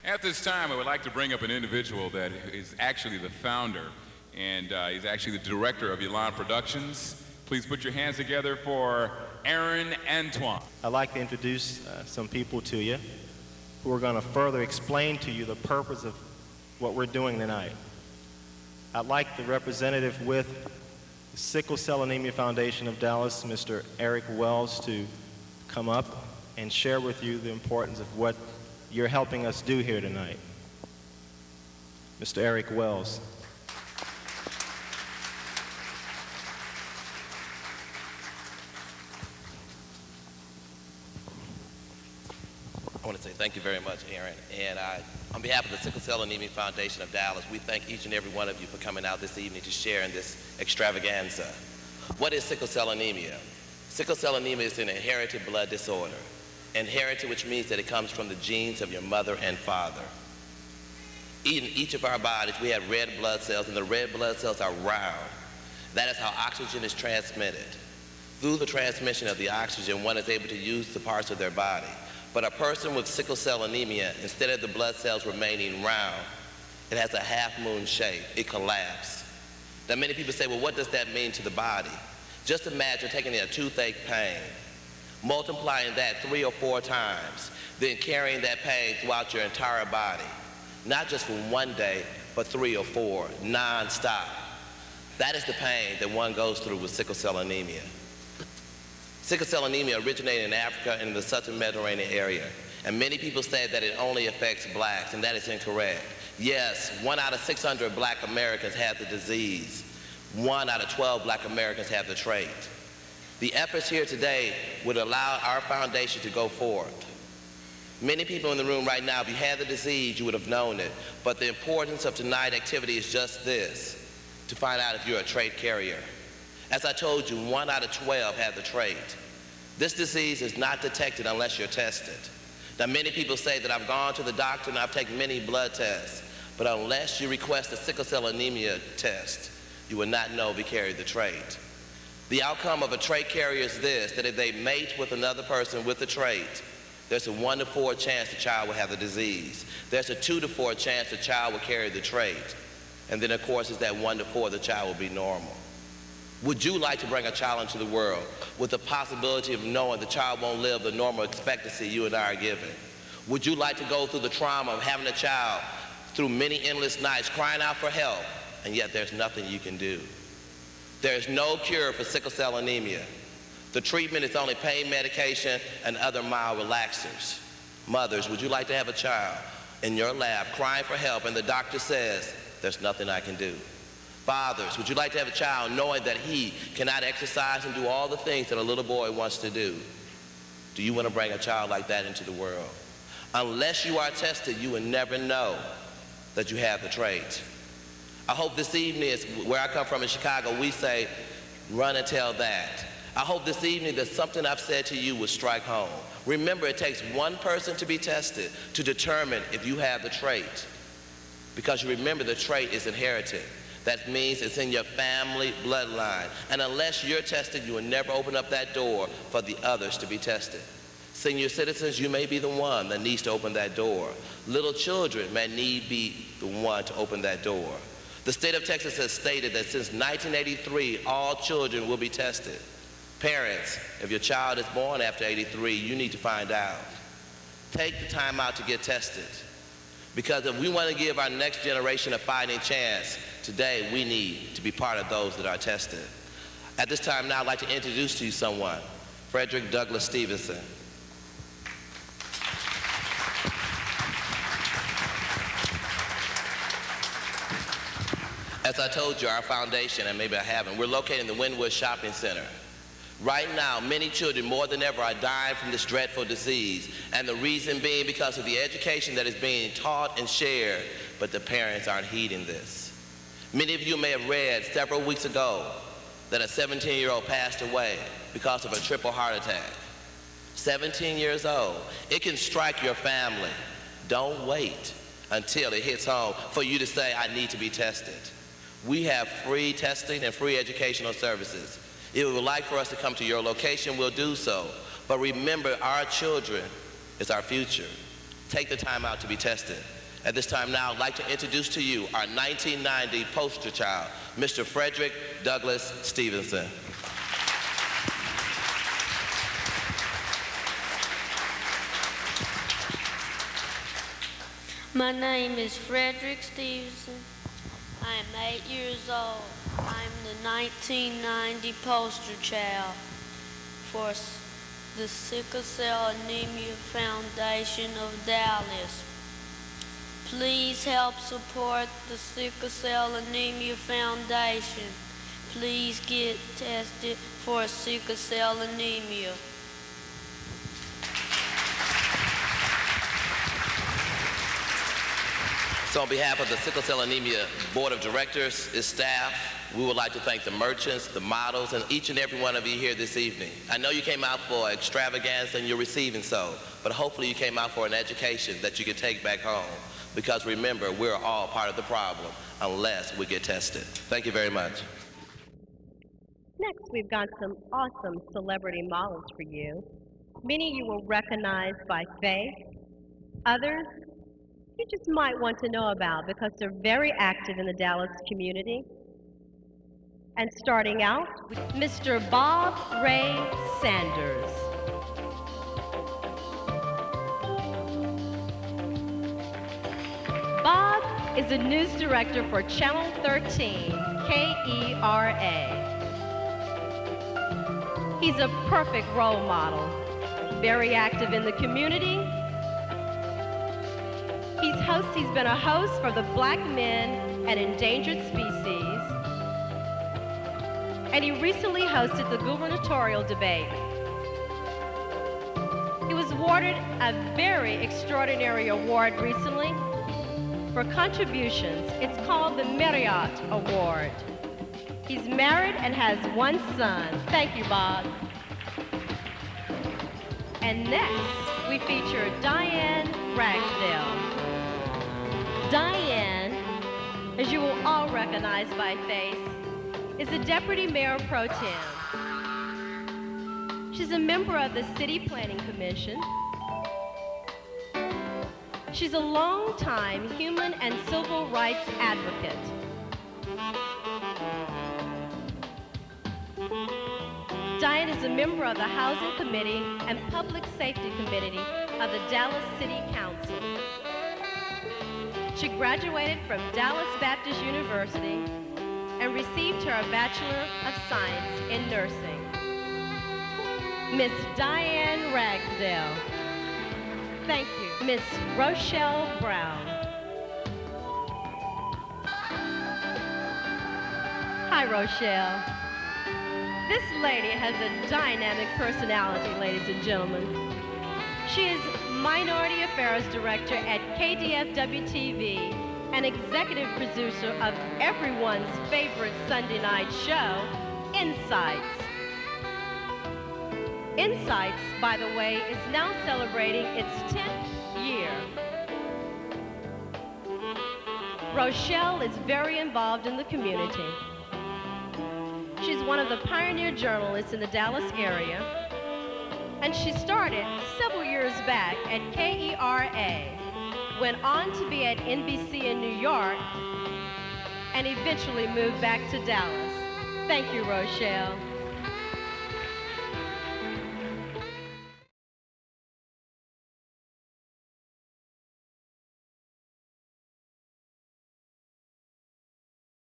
At this time, I would like to bring up an individual that is actually the founder, and he's actually the director of Elan Productions. Please put your hands together for Aaron Antoine. I'd like to introduce some people to you who are going to further explain to you the purpose of what we're doing tonight. I'd like the representative with the Sickle Cell Anemia Foundation of Dallas, Mr. Eric Wells, to come up and share with you the importance of what you're helping us do here tonight. Mr. Eric Wells. I want to say thank you very much, Aaron. And on behalf of the Sickle Cell Anemia Foundation of Dallas, we thank each and every one of you for coming out this evening to share in this extravaganza. What is sickle cell anemia? Sickle cell anemia is an inherited blood disorder. Inherited, which means that it comes from the genes of your mother and father. In each of our bodies, we have red blood cells, and the red blood cells are round. That is how oxygen is transmitted. Through the transmission of the oxygen, one is able to use the parts of their body. But a person with sickle cell anemia, instead of the blood cells remaining round, it has a half-moon shape. It collapsed. Now, many people say, well, what does that mean to the body? Just imagine taking a toothache pain, multiplying that 3 or 4 times, then carrying that pain throughout your entire body, not just for one day, but 3 or 4, non-stop. That is the pain that one goes through with sickle cell anemia. Sickle cell anemia originated in Africa and in the southern Mediterranean area, and many people say that it only affects blacks, and that is incorrect. Yes, 1 out of 600 black Americans have the disease. 1 out of 12 black Americans have the trait. The efforts here today would allow our foundation to go forth. Many people in the room right now, if you had the disease, you would have known it. But the importance of tonight's activity is just this, to find out if you're a trait carrier. As I told you, 1 out of 12 have the trait. This disease is not detected unless you're tested. Now, many people say that I've gone to the doctor and I've taken many blood tests, but unless you request a sickle cell anemia test, you will not know if you carry the trait. The outcome of a trait carrier is this, that if they mate with another person with the trait, there's a 1 to 4 chance the child will have the disease. There's a 2 to 4 chance the child will carry the trait. And then, of course, it's that 1 to 4 the child will be normal. Would you like to bring a child into the world with the possibility of knowing the child won't live the normal expectancy you and I are given? Would you like to go through the trauma of having a child through many endless nights crying out for help, and yet there's nothing you can do? There's no cure for sickle cell anemia. The treatment is only pain medication and other mild relaxers. Mothers, would you like to have a child in your lab crying for help and the doctor says, there's nothing I can do? Fathers, would you like to have a child knowing that he cannot exercise and do all the things that a little boy wants to do? Do you want to bring a child like that into the world? Unless you are tested, you will never know that you have the trait. I hope this evening, is where I come from in Chicago, we say, run and tell that. I hope this evening that something I've said to you will strike home. Remember, it takes one person to be tested to determine if you have the trait. Because you remember, the trait is inherited. That means it's in your family bloodline. And unless you're tested, you will never open up that door for the others to be tested. Senior citizens, you may be the one that needs to open that door. Little children may need be the one to open that door. The state of Texas has stated that since 1983, all children will be tested. Parents, if your child is born after 83, you need to find out. Take the time out to get tested. Because if we want to give our next generation a fighting chance, today we need to be part of those that are tested. At this time now, I'd like to introduce to you someone, Frederick Douglass Stevenson. As I told you, our foundation, and maybe I haven't, we're located in the Wynwood Shopping Center. Right now, many children, more than ever, are dying from this dreadful disease, and the reason being because of the education that is being taught and shared, but the parents aren't heeding this. Many of you may have read several weeks ago that a 17-year-old passed away because of a triple heart attack. 17 years old. It can strike your family. Don't wait until it hits home for you to say, I need to be tested. We have free testing and free educational services. If you would like for us to come to your location, we'll do so. But remember, our children is our future. Take the time out to be tested. At this time now, I'd like to introduce to you our 1990 poster child, Mr. Frederick Douglass Stevenson. My name is Frederick Stevenson. I am 8 years old. I'm the 1990 poster child for the Sickle Cell Anemia Foundation of Dallas. Please help support the Sickle Cell Anemia Foundation. Please get tested for sickle cell anemia. So on behalf of the Sickle Cell Anemia Board of Directors, its staff, we would like to thank the merchants, the models, and each and every one of you here this evening. I know you came out for extravaganza and you're receiving so, but hopefully you came out for an education that you can take back home. Because remember, we're all part of the problem unless we get tested. Thank you very much. Next, we've got some awesome celebrity models for you. Many you will recognize by face. Others you just might want to know about because they're very active in the Dallas community. And starting out with Mr. Bob Ray Sanders. Bob is a news director for Channel 13, KERA. He's a perfect role model, very active in the community. He's been a host for the Black Men and Endangered Species, and he recently hosted the gubernatorial debate. He was awarded a very extraordinary award recently for contributions. It's called the Marriott Award. He's married and has one son. Thank you, Bob. And next, we feature Diane Ragsdale. Diane, as you will all recognize by face, is a Deputy Mayor Pro Tem. She's a member of the City Planning Commission. She's a long-time human and civil rights advocate. Diane is a member of the Housing Committee and Public Safety Committee of the Dallas City Council. She graduated from Dallas Baptist University and received her Bachelor of Science in Nursing. Miss Diane Ragsdale. Thank you. Miss Rochelle Brown. Hi, Rochelle. This lady has a dynamic personality, ladies and gentlemen. She is Minority Affairs Director at KDFW-TV and executive producer of everyone's favorite Sunday night show, Insights. Insights, by the way, is now celebrating its 10th year. Rochelle is very involved in the community. She's one of the pioneer journalists in the Dallas area, and she started several years back at KERA, went on to be at NBC in New York, and eventually moved back to Dallas. Thank you, Rochelle.